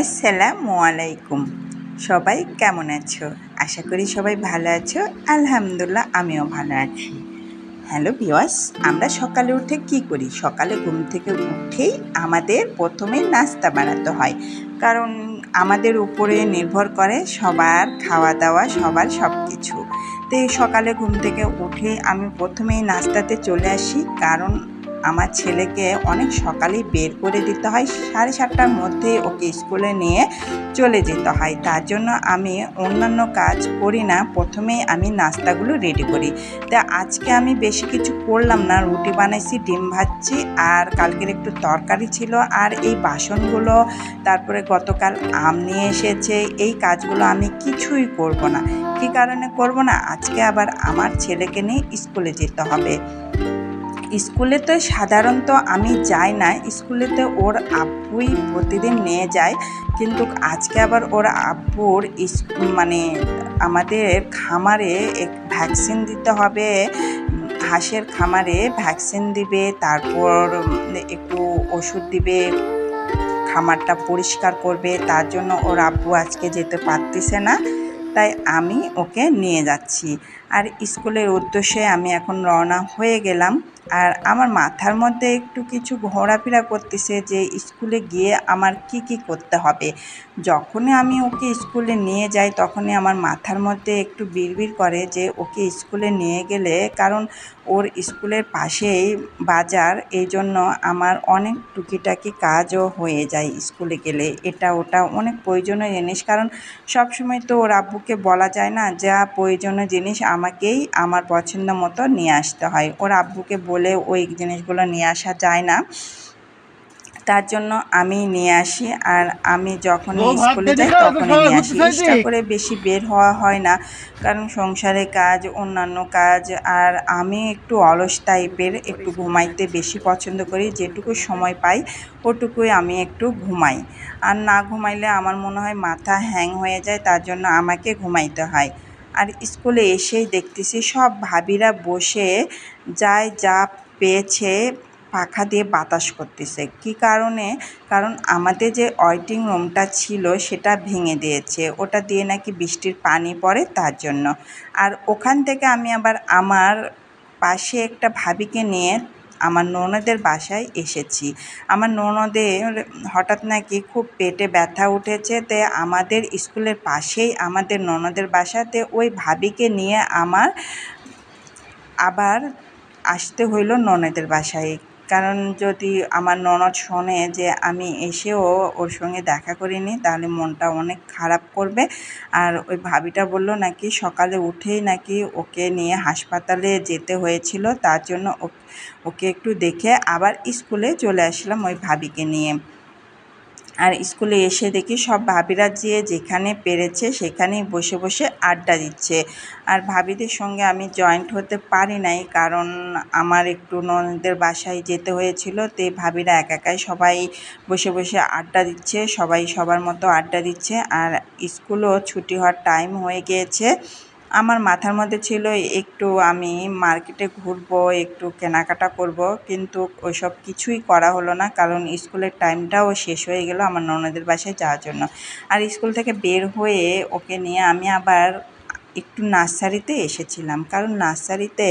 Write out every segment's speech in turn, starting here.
আসসালামু আলাইকুম। সবাই কেমন আছো? আশা করি সবাই ভালো আছো। আলহামদুলিল্লাহ আমিও ভালো আছি। হ্যালো ভিউয়ার্স, আমরা সকালে উঠে কি করি? সকালে ঘুম থেকে উঠেই আমাদের প্রথমে নাস্তা বানাতে হয়, কারণ আমাদের উপরে নির্ভর করে সবার খাওয়া দাওয়া, সবার সব কিছু। তো এই সকালে ঘুম থেকে উঠে আমি প্রথমেই নাস্তাতে চলে আসি, কারণ আমার ছেলেকে অনেক সকালেই বের করে দিতে হয়, 7:30টার মধ্যে ওকে স্কুলে নিয়ে চলে যেতে হয়। তার জন্য আমি অন্যান্য কাজ করি না, প্রথমেই আমি নাস্তাগুলো রেডি করি। তা আজকে আমি বেশি কিছু করলাম না, রুটি বানাইছি, ডিম ভাজছি, আর কালকের একটু তরকারি ছিল, আর এই বাসনগুলো, তারপরে গতকাল আম নিয়ে এসেছে, এই কাজগুলো আমি কিছুই করব না। কী কারণে করব না? আজকে আবার আমার ছেলেকে নিয়ে স্কুলে যেতে হবে। স্কুলে তো সাধারণত আমি যাই না, স্কুলেতে ওর আব্বুই প্রতিদিন নিয়ে যায়, কিন্তু আজকে আবার ওর আব্বুর মানে আমাদের খামারে ভ্যাকসিন দিতে হবে। হাঁসের খামারে ভ্যাকসিন দিবে, তারপর একটু ওষুধ দিবে, খামারটা পরিষ্কার করবে। তার জন্য ওর আব্বু আজকে যেতে পারতেছে না, তাই আমি ওকে নিয়ে যাচ্ছি। আর স্কুলের উদ্দেশ্যে আমি এখন রওনা হয়ে গেলাম। আর আমার মাথার মধ্যে একটু কিছু ঘোরাফেরা করতেছে যে স্কুলে গিয়ে আমার কি কি করতে হবে। যখনই আমি ওকে স্কুলে নিয়ে যাই তখনই আমার মাথার মধ্যে একটু বিড়বিড় করে যে ওকে স্কুলে নিয়ে গেলে, কারণ ওর স্কুলের পাশেই বাজার, এই জন্য আমার অনেক টুকিটাকি কাজও হয়ে যায় স্কুলে গেলে, এটা ওটা অনেক প্রয়োজনীয় জিনিস। কারণ সবসময় তো ওর আব্বুকে বলা যায় না, যা প্রয়োজনীয় জিনিস আমাকেই আমার পছন্দ মতো নিয়ে আসতে হয়, ওর আব্বুকে বলে ওই জিনিসগুলো নিয়ে আসা যায় না। তার জন্য আমি নিয়ে আসি, আর আমি যখনই স্কুলে যাই তখনই নিয়ে আসি। ইচ্ছা করে বেশি বের হওয়া হয় না, কারণ সংসারে কাজ, অন্যান্য কাজ, আর আমি একটু অলস টাইপের, একটু ঘুমাইতে বেশি পছন্দ করি। যেটুকু সময় পাই ওটুকুই আমি একটু ঘুমাই, আর না ঘুমাইলে আমার মনে হয় মাথা হ্যাং হয়ে যায়, তার জন্য আমাকে ঘুমাইতে হয়। আর স্কুলে এসেই দেখতেছি সব ভাবিরা বসে যায় যা পেয়েছে পাখা দিয়ে বাতাস করতেছে। কী কারণে? কারণ আমাদের যে ওয়েটিং রুমটা ছিল সেটা ভেঙে দিয়েছে, ওটা দিয়ে নাকি বৃষ্টির পানি পড়ে, তার জন্য। আর ওখান থেকে আমি আবার আমার পাশে একটা ভাবিকে নিয়ে আমার ননদের বাসায় এসেছি। আমার ননদের হঠাৎ নাকি খুব পেটে ব্যথা উঠেছে, তে আমাদের স্কুলের পাশেই আমাদের ননদের বাসাতে ওই ভাবিকে নিয়ে আমার আবার আসতে হইল ননদের বাসায়। কারণ যদি আমার ননদ শোনে যে আমি এসেও ওর সঙ্গে দেখা করিনি, তাহলে মনটা অনেক খারাপ করবে। আর ওই ভাবিটা বলল নাকি সকালে উঠেই নাকি ওকে নিয়ে হাসপাতালে যেতে হয়েছিল, তার জন্য ওকে একটু দেখে আবার স্কুলে চলে আসলাম ওই ভাবিকে নিয়ে। আর স্কুলে এসে দেখি সব ভাবিরা যেখানে পেরেছে সেখানেই বসে বসে আড্ডা দিচ্ছে। আর ভাবিদের সঙ্গে আমি জয়েন্ট হতে পারি নাই, কারণ আমার একটু ননদের বাসায় যেতে হয়েছিল। তো ভাবিরা একাই সবাই বসে বসে আড্ডা দিচ্ছে, সবাই সবার মতো আড্ডা দিচ্ছে। আর স্কুলও ছুটি হওয়ার টাইম হয়ে গিয়েছে। আমার মাথার মধ্যে ছিল একটু আমি মার্কেটে ঘুরবো, একটু কেনাকাটা করব, কিন্তু ওইসব কিছুই করা হলো না, কারণ স্কুলের টাইমটাও শেষ হয়ে গেল আমার ননদের বাসায় যাওয়ার জন্য। আর স্কুল থেকে বের হয়ে ওকে নিয়ে আমি আবার একটু নার্সারিতে এসেছিলাম, কারণ নার্সারিতে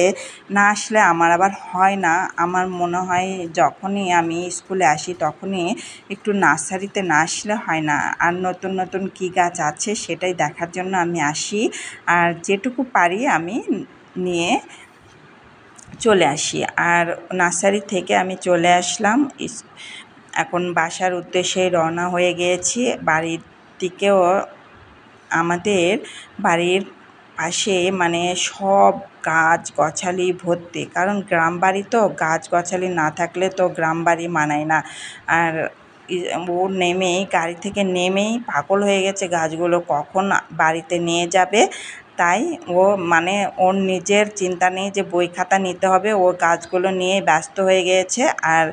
না আসলে আমার আবার হয় না। আমার মনে হয় যখনই আমি স্কুলে আসি তখনই একটু নার্সারিতে না আসলে হয় না। আর নতুন নতুন কী গাছ আছে সেটাই দেখার জন্য আমি আসি, আর যেটুকু পারি আমি নিয়ে চলে আসি। আর নার্সারি থেকে আমি চলে আসলাম, এখন বাসার উদ্দেশ্যে রওনা হয়ে গিয়েছি। বাড়ির দিকেও আমাদের বাড়ির পাশে মানে সব গাছগাছালি ভর্তি, কারণ গ্রাম বাড়ি তো, গাছগাছালি না থাকলে তো গ্রাম বাড়ি মানায় না। আর ও নেমেই গাড়ি থেকে নেমেই পাগল হয়ে গেছে গাছগুলো কখন বাড়িতে নিয়ে যাবে। তাই ও মানে ওর নিজের চিন্তা নেই যে বই খাতা নিতে হবে, ও গাছগুলো নিয়ে ব্যস্ত হয়ে গিয়েছে। আর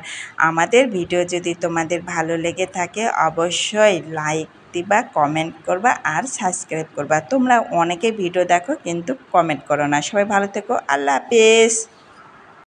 আমাদের ভিডিও যদি তোমাদের ভালো লেগে থাকে অবশ্যই লাইক দিবা, কমেন্ট করবা, আর সাবস্ক্রাইব করবা। তোমরা অনেকে ভিডিও দেখো কিন্তু কমেন্ট করো না। সবাই ভালো থেকো, আল্লাহ হাফেজ।